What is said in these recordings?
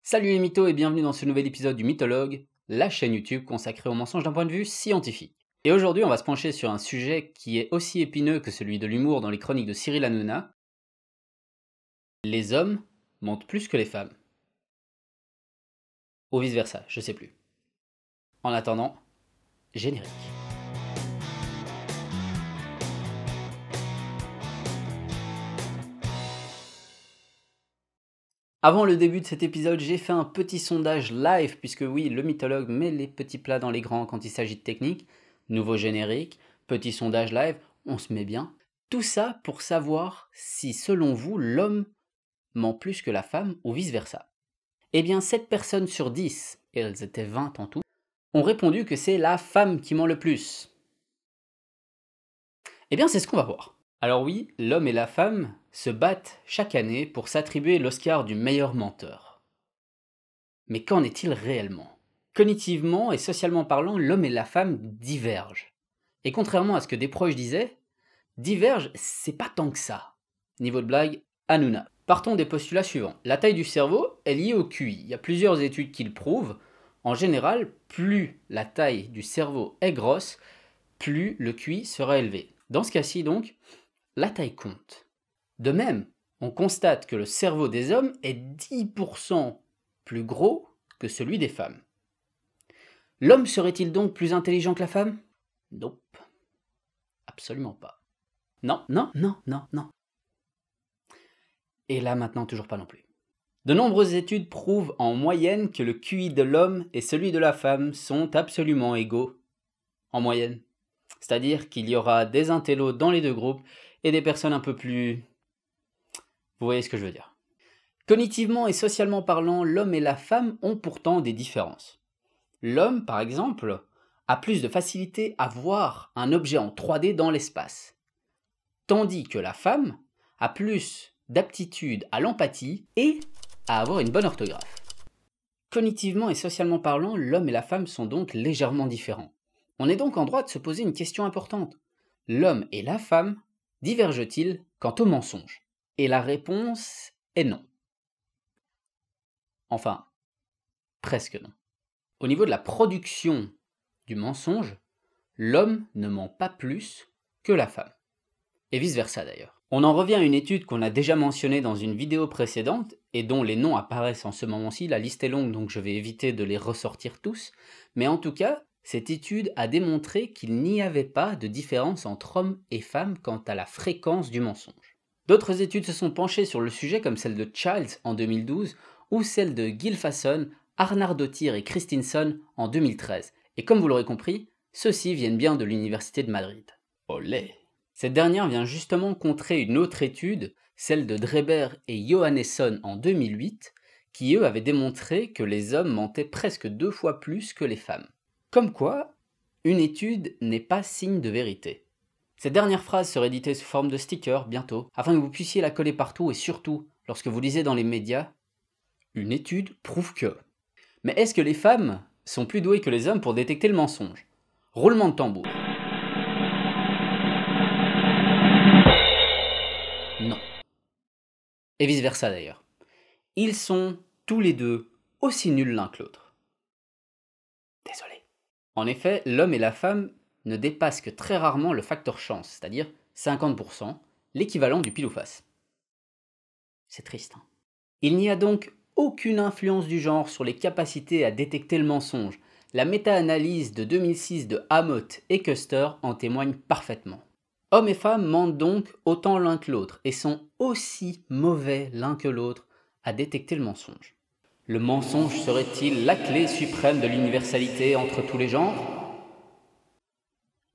Salut les mythos et bienvenue dans ce nouvel épisode du Mythologue, la chaîne YouTube consacrée aux mensonges d'un point de vue scientifique. Et aujourd'hui on va se pencher sur un sujet qui est aussi épineux que celui de l'humour dans les chroniques de Cyril Hanouna. Les hommes mentent plus que les femmes. Ou vice versa, je sais plus. En attendant, générique. Avant le début de cet épisode, j'ai fait un petit sondage live, puisque oui, le mythologue met les petits plats dans les grands quand il s'agit de technique. Nouveau générique, petit sondage live, on se met bien. Tout ça pour savoir si, selon vous, l'homme ment plus que la femme ou vice-versa. Eh bien, 7 personnes sur 10, et elles étaient 20 en tout, ont répondu que c'est la femme qui ment le plus. Eh bien, c'est ce qu'on va voir. Alors oui, l'homme et la femme se battent chaque année pour s'attribuer l'Oscar du meilleur menteur. Mais qu'en est-il réellement ? Cognitivement et socialement parlant, l'homme et la femme divergent. Et contrairement à ce que des proches disaient, divergent, c'est pas tant que ça. Niveau de blague, Hanouna. Partons des postulats suivants. La taille du cerveau est liée au QI. Il y a plusieurs études qui le prouvent. En général, plus la taille du cerveau est grosse, plus le QI sera élevé. Dans ce cas-ci donc, la taille compte. De même, on constate que le cerveau des hommes est 10% plus gros que celui des femmes. L'homme serait-il donc plus intelligent que la femme ? Nope. Absolument pas. Non. Et là maintenant toujours pas non plus. De nombreuses études prouvent en moyenne que le QI de l'homme et celui de la femme sont absolument égaux. En moyenne. C'est-à-dire qu'il y aura des intellos dans les deux groupes et des personnes un peu plus... Vous voyez ce que je veux dire. Cognitivement et socialement parlant, l'homme et la femme ont pourtant des différences. L'homme, par exemple, a plus de facilité à voir un objet en 3D dans l'espace, tandis que la femme a plus d'aptitude à l'empathie et à avoir une bonne orthographe. Cognitivement et socialement parlant, l'homme et la femme sont donc légèrement différents. On est donc en droit de se poser une question importante. L'homme et la femme divergent-ils quant au mensonge ? Et la réponse est non. Enfin, presque non. Au niveau de la production du mensonge, l'homme ne ment pas plus que la femme. Et vice-versa d'ailleurs. On en revient à une étude qu'on a déjà mentionnée dans une vidéo précédente et dont les noms apparaissent en ce moment-ci. La liste est longue donc je vais éviter de les ressortir tous. Mais en tout cas, cette étude a démontré qu'il n'y avait pas de différence entre hommes et femmes quant à la fréquence du mensonge. D'autres études se sont penchées sur le sujet comme celle de Childs en 2012 ou celle de Gylfason, Arnardottir et Christensen en 2013. Et comme vous l'aurez compris, ceux-ci viennent bien de l'université de Madrid. Olé! Cette dernière vient justement contrer une autre étude, celle de Dreber et Johannesson en 2008, qui eux avaient démontré que les hommes mentaient presque 2 fois plus que les femmes. Comme quoi, une étude n'est pas signe de vérité. Cette dernière phrase sera éditée sous forme de sticker bientôt, afin que vous puissiez la coller partout et surtout, lorsque vous lisez dans les médias, une étude prouve que... Mais est-ce que les femmes sont plus douées que les hommes pour détecter le mensonge ? Roulement de tambour. Non. Et vice-versa d'ailleurs. Ils sont tous les deux aussi nuls l'un que l'autre. Désolé. En effet, l'homme et la femme ne dépassent que très rarement le facteur chance, c'est-à-dire 50%, l'équivalent du pile ou face. C'est triste, hein. Il n'y a donc aucune influence du genre sur les capacités à détecter le mensonge. La méta-analyse de 2006 de Amott et Custer en témoigne parfaitement. Hommes et femmes mentent donc autant l'un que l'autre et sont aussi mauvais l'un que l'autre à détecter le mensonge. Le mensonge serait-il la clé suprême de l'universalité entre tous les genres ?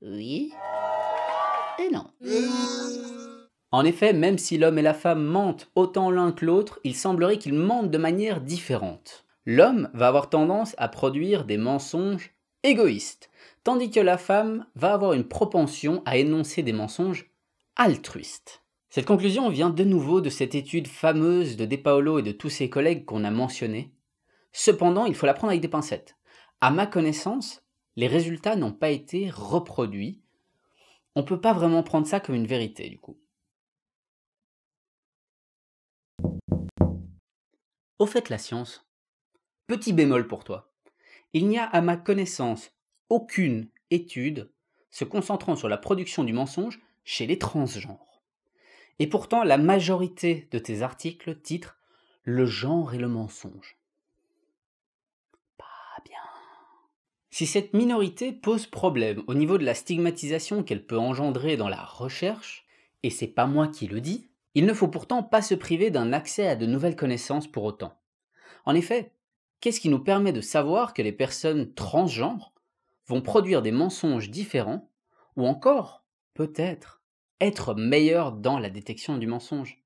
Oui et non. En effet, même si l'homme et la femme mentent autant l'un que l'autre, il semblerait qu'ils mentent de manière différente. L'homme va avoir tendance à produire des mensonges égoïstes, tandis que la femme va avoir une propension à énoncer des mensonges altruistes. Cette conclusion vient de nouveau de cette étude fameuse de De Paolo et de tous ses collègues qu'on a mentionnée. Cependant, il faut la prendre avec des pincettes. À ma connaissance, les résultats n'ont pas été reproduits. On ne peut pas vraiment prendre ça comme une vérité du coup. Au fait, la science, Petit bémol pour toi. Il n'y a à ma connaissance aucune étude se concentrant sur la production du mensonge chez les transgenres. Et pourtant, la majorité de tes articles titrent « Le genre et le mensonge ». Pas bien. Si cette minorité pose problème au niveau de la stigmatisation qu'elle peut engendrer dans la recherche, et c'est pas moi qui le dis, il ne faut pourtant pas se priver d'un accès à de nouvelles connaissances pour autant. En effet, qu'est-ce qui nous permet de savoir que les personnes transgenres vont produire des mensonges différents, ou encore, peut-être, être meilleures dans la détection du mensonge?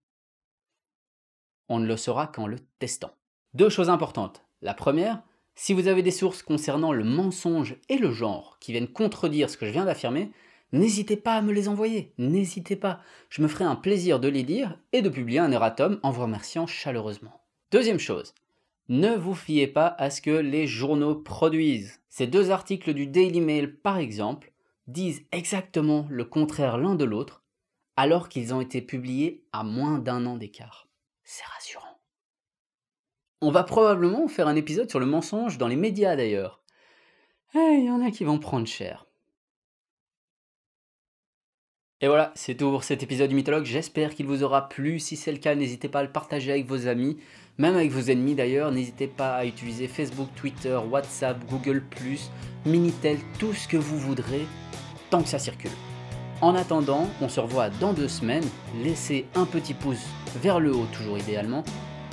On ne le saura qu'en le testant. 2 choses importantes. La première, si vous avez des sources concernant le mensonge et le genre qui viennent contredire ce que je viens d'affirmer, n'hésitez pas à me les envoyer, n'hésitez pas. Je me ferai un plaisir de les lire et de publier un erratum en vous remerciant chaleureusement. Deuxième chose, ne vous fiez pas à ce que les journaux produisent. Ces 2 articles du Daily Mail, par exemple, disent exactement le contraire l'un de l'autre, alors qu'ils ont été publiés à moins d'1 an d'écart. C'est rassurant. On va probablement faire un épisode sur le mensonge dans les médias d'ailleurs. Il y en a qui vont prendre cher. Et voilà, c'est tout pour cet épisode du Mythologue. J'espère qu'il vous aura plu. Si c'est le cas, n'hésitez pas à le partager avec vos amis, même avec vos ennemis d'ailleurs. N'hésitez pas à utiliser Facebook, Twitter, WhatsApp, Google+, Minitel, tout ce que vous voudrez, tant que ça circule. En attendant, on se revoit dans 2 semaines. Laissez un petit pouce vers le haut, toujours idéalement,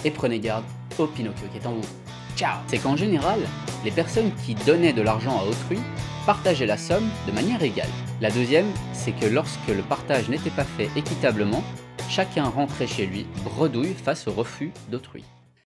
et prenez garde au Pinocchio qui est en vous. Ciao! C'est qu'en général, les personnes qui donnaient de l'argent à autrui partageaient la somme de manière égale. La deuxième, c'est que lorsque le partage n'était pas fait équitablement, chacun rentrait chez lui bredouille face au refus d'autrui.